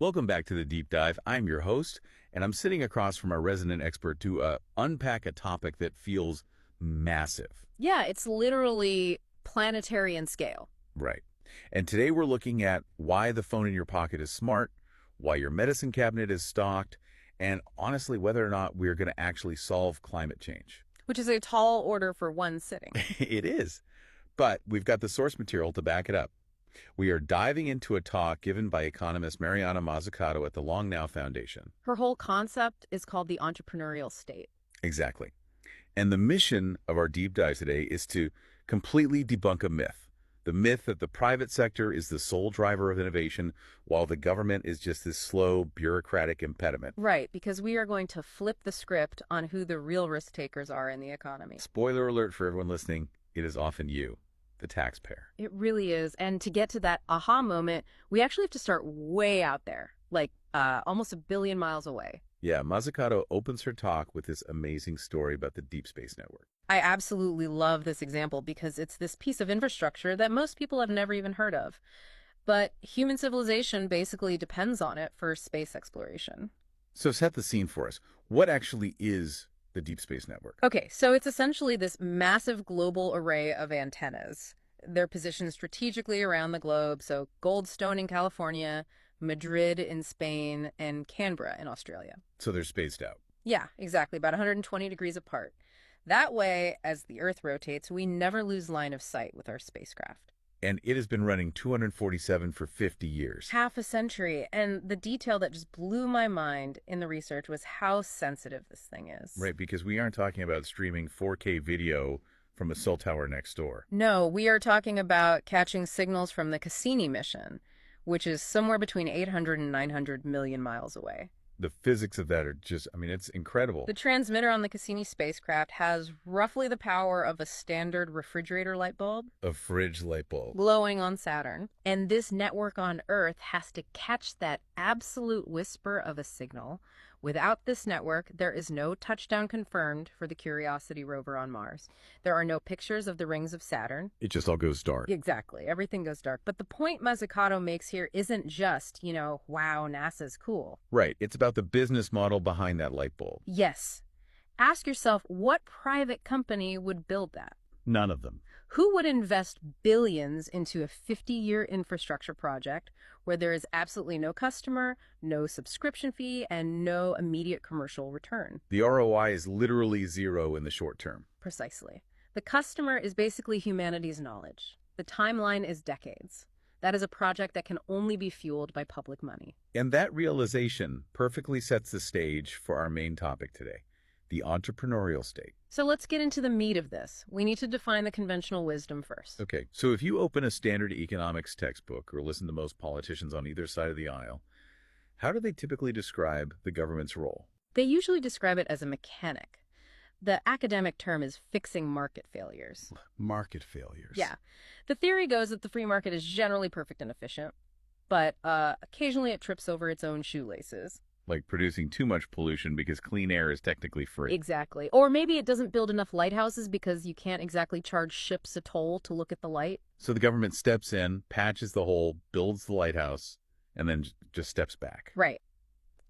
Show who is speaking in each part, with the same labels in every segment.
Speaker 1: Welcome back to the Deep Dive. I'm your host, and I'm sitting across from our resident expert to unpack a topic that feels massive.
Speaker 2: Yeah, it's literally planetary in scale.
Speaker 1: Right. And today we're looking at why the phone in your pocket is smart, why your medicine cabinet is stocked, and honestly, whether or not we're going to actually solve climate change.
Speaker 2: Which is a tall order for one sitting.
Speaker 1: It is. But we've got the source material to back it up. We are diving into a talk given by economist Mariana Mazzucato at the Long Now Foundation.
Speaker 2: Her whole concept is called the entrepreneurial state.
Speaker 1: Exactly. And the mission of our deep dive today is to completely debunk a myth. The myth that the private sector is the sole driver of innovation, while the government is just this slow, bureaucratic impediment.
Speaker 2: Right, because we are going to flip the script on who the real risk takers are in the economy.
Speaker 1: Spoiler alert for everyone listening, it is often you, the taxpayer.
Speaker 2: It really is. And to get to that aha moment, we actually have to start way out there, like almost a billion miles away.
Speaker 1: Yeah, Mazzucato opens her talk with this amazing story about the Deep Space Network.
Speaker 2: I absolutely love this example because it's this piece of infrastructure that most people have never even heard of. But human civilization basically depends on it for space exploration.
Speaker 1: So set the scene for us. What actually is the Deep Space Network?
Speaker 2: Okay, so it's essentially this massive global array of antennas. They're positioned strategically around the globe, so Goldstone in California, Madrid in Spain, and Canberra in Australia.
Speaker 1: So they're spaced out.
Speaker 2: Yeah, exactly, about 120 degrees apart. That way, as the Earth rotates, we never lose line of sight with our spacecraft.
Speaker 1: And it has been running 247 for 50 years.
Speaker 2: Half a century. And the detail that just blew my mind in the research was how sensitive this thing is.
Speaker 1: Right, because we aren't talking about streaming 4K video from a cell tower next door.
Speaker 2: No, we are talking about catching signals from the Cassini mission, which is somewhere between 800 and 900 million miles away.
Speaker 1: The physics of that are just, it's incredible.
Speaker 2: The transmitter on the Cassini spacecraft has roughly the power of a standard refrigerator light bulb.
Speaker 1: A fridge light bulb.
Speaker 2: Glowing on Saturn. And this network on Earth has to catch that absolute whisper of a signal. Without this network, there is no touchdown confirmed for the Curiosity rover on Mars. There are no pictures of the rings of Saturn.
Speaker 1: It just all goes dark.
Speaker 2: Exactly. Everything goes dark. But the point Mazzucato makes here isn't just, wow, NASA's cool.
Speaker 1: Right. It's about the business model behind that light bulb.
Speaker 2: Yes. Ask yourself, what private company would build that?
Speaker 1: None of them.
Speaker 2: Who would invest billions into a 50-year infrastructure project where there is absolutely no customer, no subscription fee, and no immediate commercial return?
Speaker 1: The ROI is literally zero in the short term.
Speaker 2: Precisely. The customer is basically humanity's knowledge. The timeline is decades. That is a project that can only be fueled by public money.
Speaker 1: And that realization perfectly sets the stage for our main topic today, the entrepreneurial state.
Speaker 2: So let's get into the meat of this. We need to define the conventional wisdom first.
Speaker 1: Okay, so if you open a standard economics textbook or listen to most politicians on either side of the aisle, how do they typically describe the government's role?
Speaker 2: They usually describe it as a mechanic. The academic term is fixing market failures.
Speaker 1: Market failures.
Speaker 2: Yeah. The theory goes that the free market is generally perfect and efficient, but occasionally it trips over its own shoelaces.
Speaker 1: Like producing too much pollution because clean air is technically free.
Speaker 2: Exactly. Or maybe it doesn't build enough lighthouses because you can't exactly charge ships a toll to look at the light.
Speaker 1: So the government steps in, patches the hole, builds the lighthouse, and then just steps back.
Speaker 2: Right.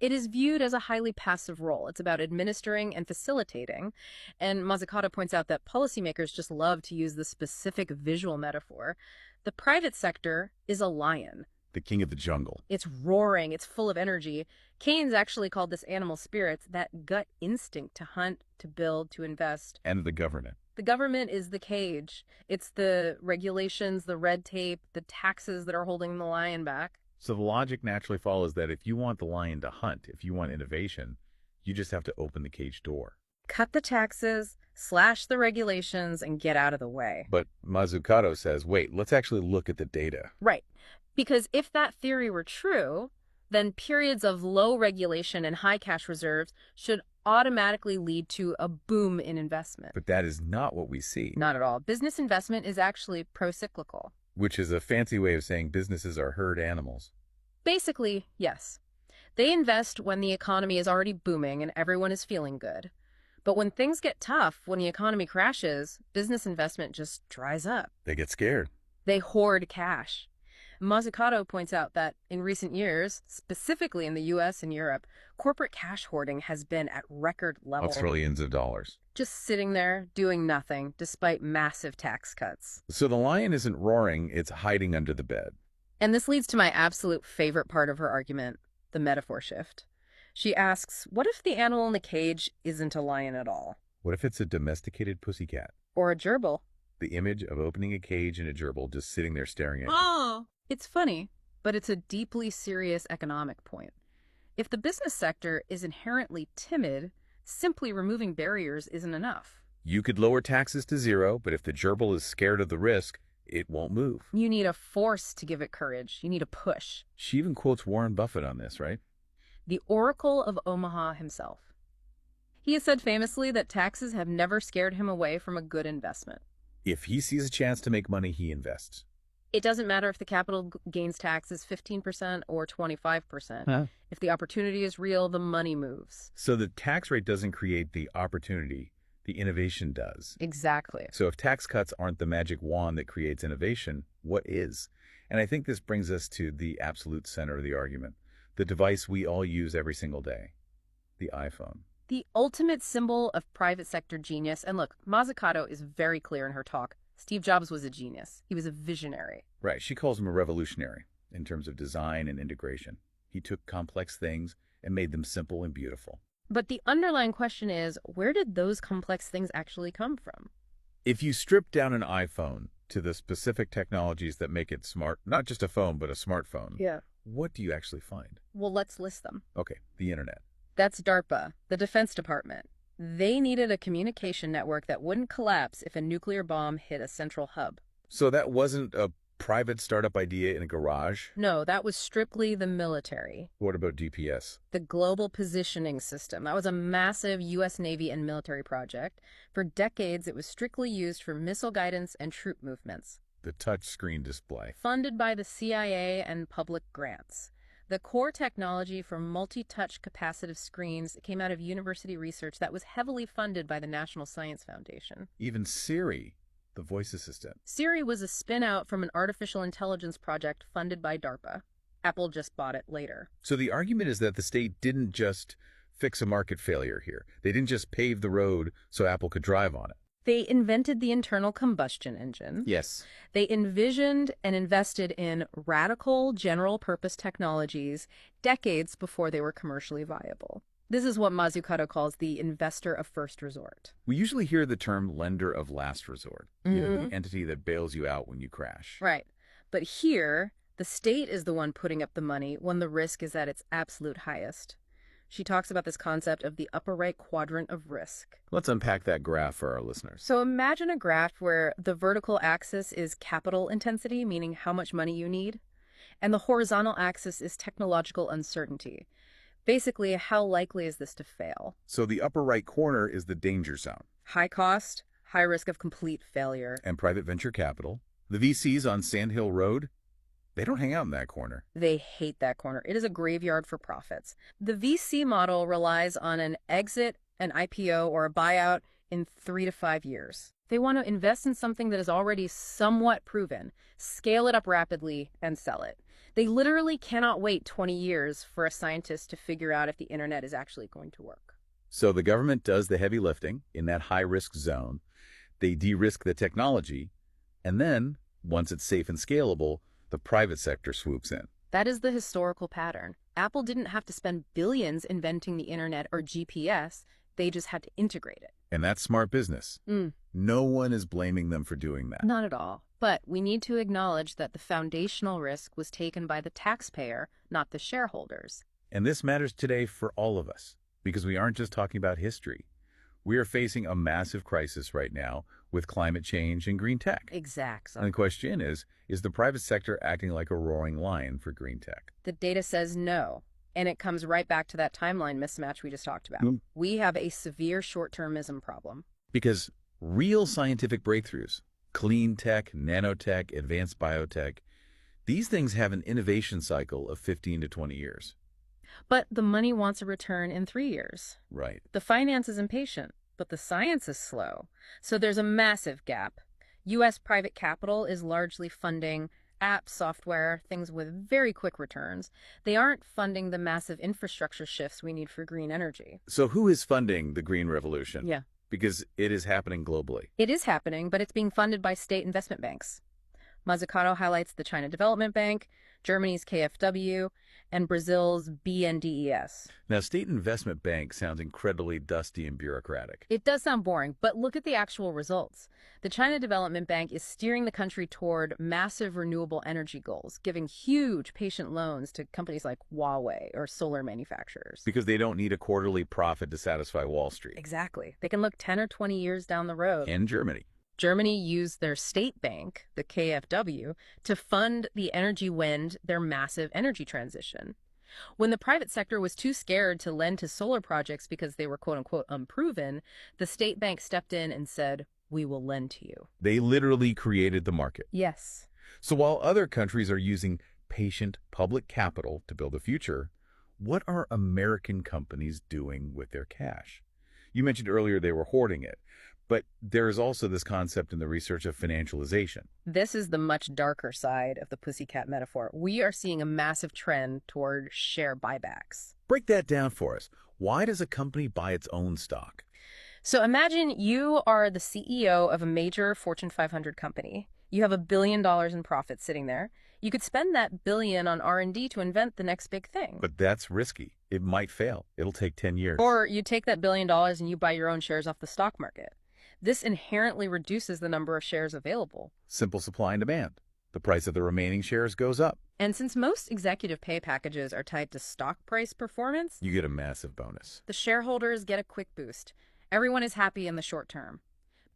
Speaker 2: It is viewed as a highly passive role. It's about administering and facilitating. And Mazzucato points out that policymakers just love to use the specific visual metaphor. The private sector is a lion.
Speaker 1: The king of the jungle.
Speaker 2: It's roaring. It's full of energy. Keynes actually called this animal spirits, that gut instinct to hunt, to build, to invest.
Speaker 1: And the government.
Speaker 2: The government is the cage. It's the regulations, the red tape, the taxes that are holding the lion back.
Speaker 1: So the logic naturally follows that if you want the lion to hunt, if you want innovation, you just have to open the cage door.
Speaker 2: Cut the taxes, slash the regulations, and get out of the way.
Speaker 1: But Mazzucato says, wait, let's actually look at the data.
Speaker 2: Right. Because if that theory were true, then periods of low regulation and high cash reserves should automatically lead to a boom in investment.
Speaker 1: But that is not what we see.
Speaker 2: Not at all. Business investment is actually pro-cyclical.
Speaker 1: Which is a fancy way of saying businesses are herd animals.
Speaker 2: Basically, yes. They invest when the economy is already booming and everyone is feeling good. But when things get tough, when the economy crashes, business investment just dries up.
Speaker 1: They get scared.
Speaker 2: They hoard cash. Mazzucato points out that in recent years, specifically in the US and Europe, corporate cash hoarding has been at record levels.
Speaker 1: Trillions of dollars.
Speaker 2: Just sitting there doing nothing despite massive tax cuts.
Speaker 1: So the lion isn't roaring, it's hiding under the bed.
Speaker 2: And this leads to my absolute favorite part of her argument, the metaphor shift. She asks, what if the animal in the cage isn't a lion at all?
Speaker 1: What if it's a domesticated pussycat?
Speaker 2: Or a gerbil?
Speaker 1: The image of opening a cage and a gerbil just sitting there staring at you.
Speaker 2: Oh! It's funny, but it's a deeply serious economic point. If the business sector is inherently timid, simply removing barriers isn't enough.
Speaker 1: You could lower taxes to zero, but if the gerbil is scared of the risk, it won't move.
Speaker 2: You need a force to give it courage. You need a push.
Speaker 1: She even quotes Warren Buffett on this, right?
Speaker 2: The Oracle of Omaha himself. He has said famously that taxes have never scared him away from a good investment.
Speaker 1: If he sees a chance to make money, he invests.
Speaker 2: It doesn't matter if the capital gains tax is 15% or 25%.
Speaker 1: Huh?
Speaker 2: If the opportunity is real, the money moves.
Speaker 1: So the tax rate doesn't create the opportunity, the innovation does.
Speaker 2: Exactly.
Speaker 1: So if tax cuts aren't the magic wand that creates innovation, what is? And I think this brings us to the absolute center of the argument, the device we all use every single day, the iPhone.
Speaker 2: The ultimate symbol of private sector genius. And look, Mazzucato is very clear in her talk. Steve Jobs was a genius. He was a visionary.
Speaker 1: Right, she calls him a revolutionary in terms of design and integration. He took complex things and made them simple and beautiful.
Speaker 2: But the underlying question is, where did those complex things actually come from?
Speaker 1: If you strip down an iPhone to the specific technologies that make it smart, not just a phone, but a smartphone, what do you actually find?
Speaker 2: Well, let's list them.
Speaker 1: Okay, the internet.
Speaker 2: That's DARPA, the Defense Department. They needed a communication network that wouldn't collapse if a nuclear bomb hit a central hub.
Speaker 1: So that wasn't a private startup idea in a garage?
Speaker 2: No, that was strictly the military.
Speaker 1: What about GPS?
Speaker 2: The Global Positioning System. That was a massive U.S. Navy and military project. For decades, it was strictly used for missile guidance and troop movements.
Speaker 1: The touchscreen display.
Speaker 2: Funded by the CIA and public grants. The core technology for multi-touch capacitive screens came out of university research that was heavily funded by the National Science Foundation.
Speaker 1: Even Siri, the voice assistant.
Speaker 2: Siri was a spin-out from an artificial intelligence project funded by DARPA. Apple just bought it later.
Speaker 1: So the argument is that the state didn't just fix a market failure here. They didn't just pave the road so Apple could drive on it.
Speaker 2: They invented the internal combustion engine.
Speaker 1: Yes.
Speaker 2: They envisioned and invested in radical general-purpose technologies decades before they were commercially viable. This is what Mazzucato calls the investor of first resort.
Speaker 1: We usually hear the term lender of last resort, the entity that bails you out when you crash.
Speaker 2: Right. But here, the state is the one putting up the money when the risk is at its absolute highest. She talks about this concept of the upper right quadrant of risk.
Speaker 1: Let's unpack that graph for our listeners.
Speaker 2: So imagine a graph where the vertical axis is capital intensity, meaning how much money you need, and the horizontal axis is technological uncertainty. Basically, how likely is this to fail?
Speaker 1: So the upper right corner is the danger zone.
Speaker 2: High cost, high risk of complete failure.
Speaker 1: And private venture capital. The VCs on Sand Hill Road, they don't hang out in that corner.
Speaker 2: They hate that corner. It is a graveyard for profits. The VC model relies on an exit, an IPO, or a buyout in 3 to 5 years. They want to invest in something that is already somewhat proven, scale it up rapidly, and sell it. They literally cannot wait 20 years for a scientist to figure out if the internet is actually going to work.
Speaker 1: So the government does the heavy lifting in that high-risk zone. They de-risk the technology, and then, once it's safe and scalable, the private sector swoops in.
Speaker 2: That is the historical pattern. Apple didn't have to spend billions inventing the internet or GPS. They just had to integrate it.
Speaker 1: And that's smart business. No one is blaming them for doing that.
Speaker 2: Not at all. But we need to acknowledge that the foundational risk was taken by the taxpayer, not the shareholders.
Speaker 1: And this matters today for all of us, because we aren't just talking about history. We are facing a massive crisis right now with climate change and green tech.
Speaker 2: Exactly.
Speaker 1: And the question is the private sector acting like a roaring lion for green tech?
Speaker 2: The data says no. And it comes right back to that timeline mismatch we just talked about. We have a severe short-termism problem.
Speaker 1: Because real scientific breakthroughs, clean tech, nanotech, advanced biotech, these things have an innovation cycle of 15 to 20 years.
Speaker 2: But the money wants a return in 3 years.
Speaker 1: Right.
Speaker 2: The finance is impatient, but the science is slow. So there's a massive gap. U.S. private capital is largely funding Apps, software, things with very quick returns. They aren't funding the massive infrastructure shifts we need for green energy.
Speaker 1: So who is funding the green revolution?
Speaker 2: Yeah.
Speaker 1: Because it is happening globally.
Speaker 2: It is happening, but it's being funded by state investment banks. Mazzucato highlights the China Development Bank, Germany's KfW, and Brazil's BNDES.
Speaker 1: Now, state investment bank sounds incredibly dusty and bureaucratic.
Speaker 2: It does sound boring, but look at the actual results. The China Development Bank is steering the country toward massive renewable energy goals, giving huge patient loans to companies like Huawei or solar manufacturers.
Speaker 1: Because they don't need a quarterly profit to satisfy Wall Street.
Speaker 2: Exactly. They can look 10 or 20 years down the road.
Speaker 1: And Germany.
Speaker 2: Germany used their state bank, the KfW, to fund the energy wind, their massive energy transition. When the private sector was too scared to lend to solar projects because they were quote-unquote unproven, the state bank stepped in and said, "We will lend to you."
Speaker 1: They literally created the market.
Speaker 2: Yes.
Speaker 1: So while other countries are using patient public capital to build a future, what are American companies doing with their cash? You mentioned earlier they were hoarding it. But there is also this concept in the research of financialization.
Speaker 2: This is the much darker side of the pussycat metaphor. We are seeing a massive trend toward share buybacks.
Speaker 1: Break that down for us. Why does a company buy its own stock?
Speaker 2: So imagine you are the CEO of a major Fortune 500 company. You have $1 billion in profits sitting there. You could spend that billion on R&D to invent the next big thing.
Speaker 1: But that's risky. It might fail. It'll take 10 years.
Speaker 2: Or you take that $1 billion and you buy your own shares off the stock market. This inherently reduces the number of shares available.
Speaker 1: Simple supply and demand. The price of the remaining shares goes up.
Speaker 2: And since most executive pay packages are tied to stock price performance,
Speaker 1: You get a massive bonus.
Speaker 2: the shareholders get a quick boost. Everyone is happy in the short term.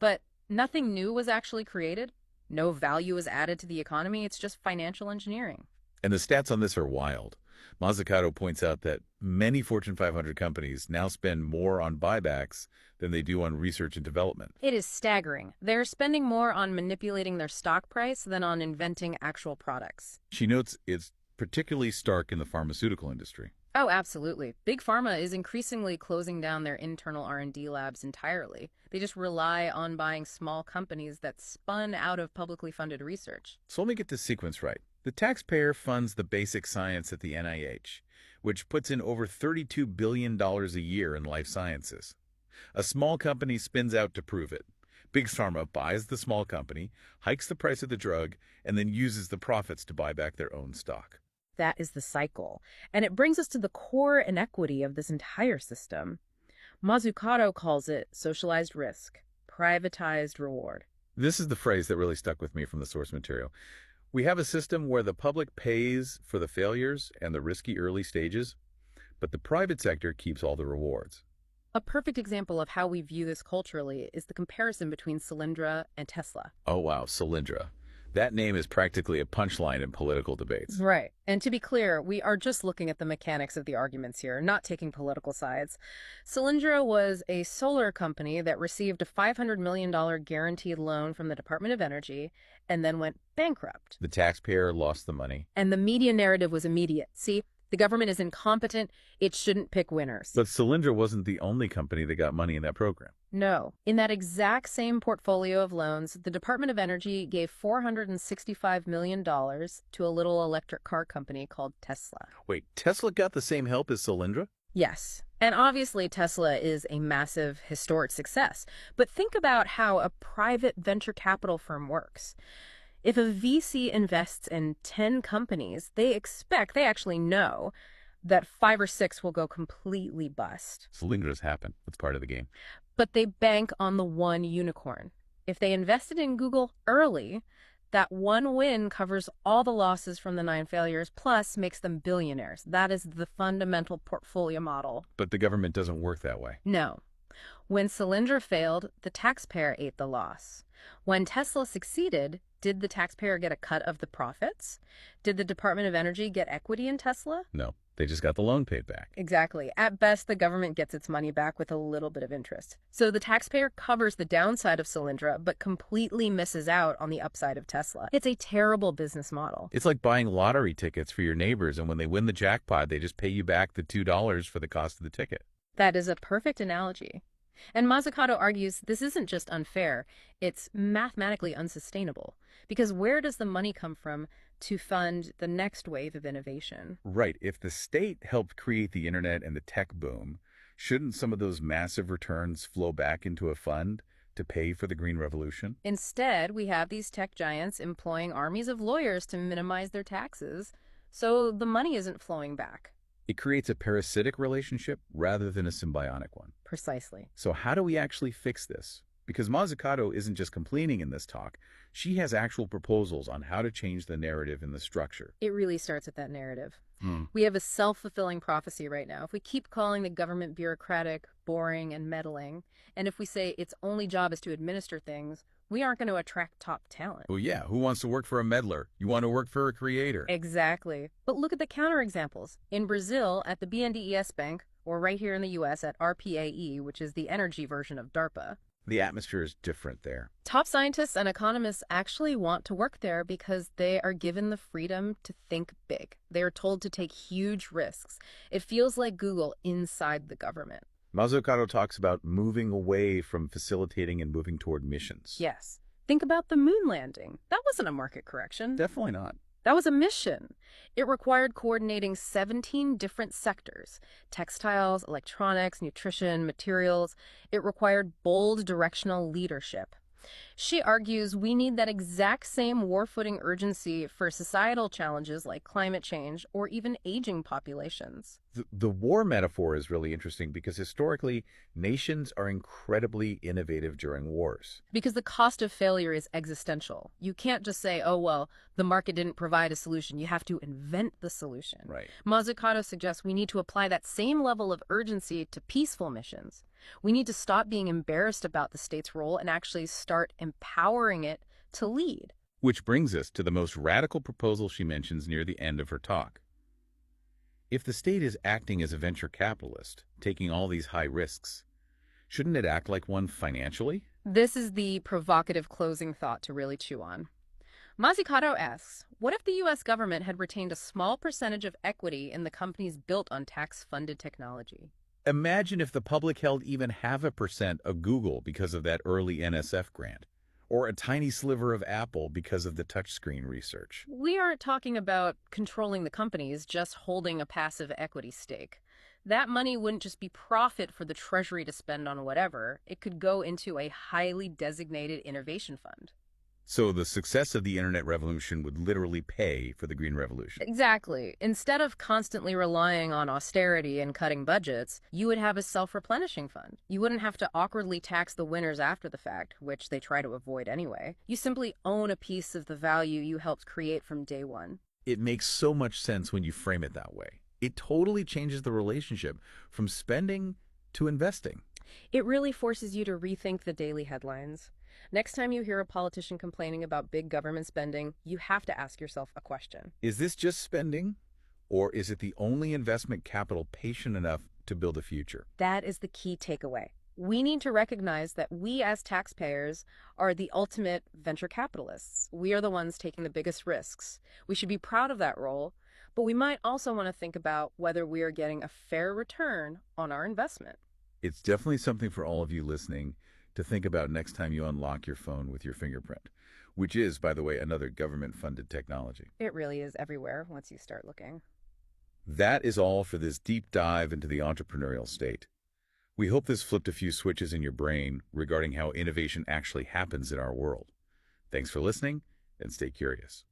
Speaker 2: But nothing new was actually created. No value is added to the economy. It's just financial engineering.
Speaker 1: And the stats on this are wild. Mazzucato points out that many Fortune 500 companies now spend more on buybacks than they do on research and development.
Speaker 2: It is staggering. They're spending more on manipulating their stock price than on inventing actual products.
Speaker 1: She notes it's particularly stark in the pharmaceutical industry.
Speaker 2: Oh, absolutely. Big Pharma is increasingly closing down their internal R&D labs entirely. They just rely on buying small companies that spun out of publicly funded research.
Speaker 1: So let me get this sequence right. The taxpayer funds the basic science at the NIH, which puts in over $32 billion a year in life sciences. A small company spins out to prove it. Big Pharma buys the small company, hikes the price of the drug, and then uses the profits to buy back their own stock.
Speaker 2: That is the cycle. And it brings us to the core inequity of this entire system. Mazzucato calls it socialized risk, privatized reward.
Speaker 1: This is the phrase that really stuck with me from the source material. We have a system where the public pays for the failures and the risky early stages, but the private sector keeps all the rewards.
Speaker 2: A perfect example of how we view this culturally is the comparison between Solyndra and Tesla.
Speaker 1: Oh wow, Solyndra. That name is practically a punchline in political debates.
Speaker 2: Right. And to be clear, we are just looking at the mechanics of the arguments here, not taking political sides. Solyndra was a solar company that received a $500 million guaranteed loan from the Department of Energy and then went bankrupt.
Speaker 1: The taxpayer lost the money.
Speaker 2: And the media narrative was immediate. See, the government is incompetent. It shouldn't pick winners.
Speaker 1: But Solyndra wasn't the only company that got money in that program.
Speaker 2: No. In that exact same portfolio of loans, the Department of Energy gave $465 million to a little electric car company called Tesla.
Speaker 1: Wait, Tesla got the same help as Solyndra?
Speaker 2: Yes. And obviously Tesla is a massive historic success. But think about how a private venture capital firm works. If a VC invests in 10 companies, they actually know that 5 or 6 will go completely bust.
Speaker 1: Solyndra's happened. That's part of the game.
Speaker 2: But they bank on the one unicorn. If they invested in Google early, that one win covers all the losses from the 9 failures, plus makes them billionaires. That is the fundamental portfolio model.
Speaker 1: But the government doesn't work that way.
Speaker 2: No. When Solyndra failed, the taxpayer ate the loss. When Tesla succeeded, did the taxpayer get a cut of the profits? Did the Department of Energy get equity in Tesla?
Speaker 1: No, they just got the loan paid back.
Speaker 2: Exactly. At best, the government gets its money back with a little bit of interest. So the taxpayer covers the downside of Solyndra, but completely misses out on the upside of Tesla. It's a terrible business model.
Speaker 1: It's like buying lottery tickets for your neighbors, and when they win the jackpot, they just pay you back the $2 for the cost of the ticket.
Speaker 2: That is a perfect analogy. And Mazzucato argues this isn't just unfair, it's mathematically unsustainable. Because where does the money come from to fund the next wave of innovation.
Speaker 1: Right. If the state helped create the internet and the tech boom, shouldn't some of those massive returns flow back into a fund to pay for the green revolution?
Speaker 2: Instead, we have these tech giants employing armies of lawyers to minimize their taxes, so the money isn't flowing back.
Speaker 1: It creates a parasitic relationship rather than a symbiotic one.
Speaker 2: Precisely.
Speaker 1: So how do we actually fix this? Because Mazzucato isn't just complaining in this talk. She has actual proposals on how to change the narrative and the structure.
Speaker 2: It really starts with that narrative.
Speaker 1: Hmm.
Speaker 2: We have a self-fulfilling prophecy right now. If we keep calling the government bureaucratic, boring, and meddling, and if we say its only job is to administer things, we aren't going to attract top talent.
Speaker 1: Well, yeah, who wants to work for a meddler? You want to work for a creator.
Speaker 2: Exactly. But look at the counterexamples. In Brazil, at the BNDES Bank, or right here in the US at RPAE, which is the energy version of DARPA,
Speaker 1: The atmosphere is different there.
Speaker 2: top scientists and economists actually want to work there because they are given the freedom to think big. They are told to take huge risks. It feels like Google inside the government.
Speaker 1: Mazzucato talks about moving away from facilitating and moving toward missions.
Speaker 2: Yes. Think about the moon landing. That wasn't a market correction.
Speaker 1: Definitely not.
Speaker 2: That was a mission. It required coordinating 17 different sectors: textiles, electronics, nutrition, materials. It required bold directional leadership. She argues we need that exact same war-footing urgency for societal challenges like climate change or even aging populations.
Speaker 1: The war metaphor is really interesting because historically, nations are incredibly innovative during wars.
Speaker 2: Because the cost of failure is existential. You can't just say, oh, well, the market didn't provide a solution. You have to invent the solution.
Speaker 1: Right.
Speaker 2: Mazzucato suggests we need to apply that same level of urgency to peaceful missions. We need to stop being embarrassed about the state's role and actually start empowering it to lead.
Speaker 1: Which brings us to the most radical proposal she mentions near the end of her talk. If the state is acting as a venture capitalist, taking all these high risks, shouldn't it act like one financially?
Speaker 2: This is the provocative closing thought to really chew on. Mazzucato asks, what if the U.S. government had retained a small percentage of equity in the companies built on tax-funded technology?
Speaker 1: Imagine if the public held even 0.5% of Google because of that early NSF grant, or a tiny sliver of Apple because of the touchscreen research.
Speaker 2: We aren't talking about controlling the companies, just holding a passive equity stake. That money wouldn't just be profit for the Treasury to spend on whatever. It could go into a highly designated innovation fund.
Speaker 1: So the success of the internet revolution would literally pay for the green revolution.
Speaker 2: Exactly. Instead of constantly relying on austerity and cutting budgets, you would have a self-replenishing fund. You wouldn't have to awkwardly tax the winners after the fact, which they try to avoid anyway. You simply own a piece of the value you helped create from day one.
Speaker 1: It makes so much sense when you frame it that way. It totally changes the relationship from spending to investing.
Speaker 2: It really forces you to rethink the daily headlines. Next time you hear a politician complaining about big government spending, you have to ask yourself a question.
Speaker 1: Is this just spending, or is it the only investment capital patient enough to build a future?
Speaker 2: That is the key takeaway. We need to recognize that we as taxpayers are the ultimate venture capitalists. We are the ones taking the biggest risks. We should be proud of that role, but we might also want to think about whether we are getting a fair return on our investment.
Speaker 1: It's definitely something for all of you listening to think about next time you unlock your phone with your fingerprint, which is, by the way, another government-funded technology.
Speaker 2: It really is everywhere once you start looking.
Speaker 1: That is all for this deep dive into the entrepreneurial state. We hope this flipped a few switches in your brain regarding how innovation actually happens in our world. Thanks for listening, and stay curious.